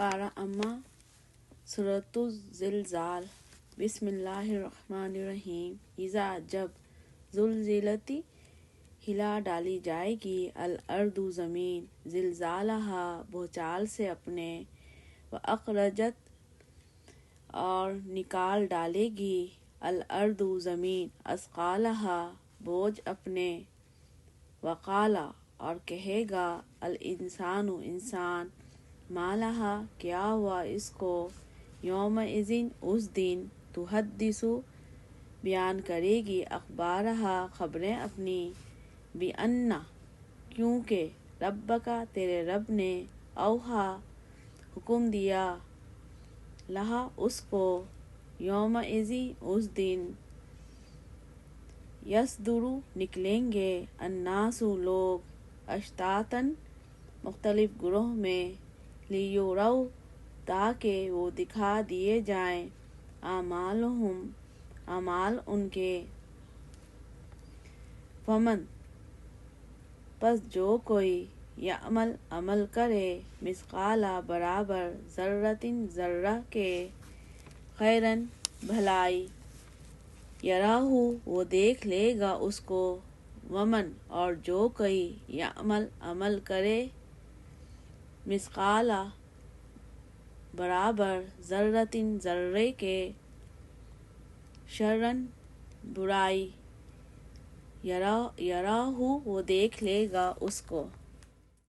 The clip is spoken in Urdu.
پارہ اما سورۃ الزلزال۔ بسم اللہ الرحمن الرحیم۔ اذا جب زلزلتی ہلا ڈالی جائے گی الارض زمین زلزالہا بھونچال سے اپنے واخرجت اور نکال ڈالے گی الارض زمین اثقالہا بوجھ اپنے وقالا اور کہے گا الانسان انسان ما لہا کیا ہوا اس کو یومئذ اس دن تحدث بیان کرے گی اخبارہا خبریں اپنی بأن کیونکہ ربک تیرے رب نے اوحا حکم دیا لہا اس کو یومئذ اس دن یصدر نکلیں گے الناس لوگ اشتاتاً مختلف گروہ میں لیروا تاکہ وہ دکھا دیے جائیں اعمالہم اعمال ان کے فمن پس جو کوئی یعمل عمل کرے مثقال برابر ذرۃ ذرہ کے خیراً بھلائی یراہ وہ دیکھ لے گا اس کو ومن اور جو کوئی یعمل عمل کرے مثقال برابر ذرۃ ذرے کے شرًا برائی یراہ وہ دیکھ لے گا اس کو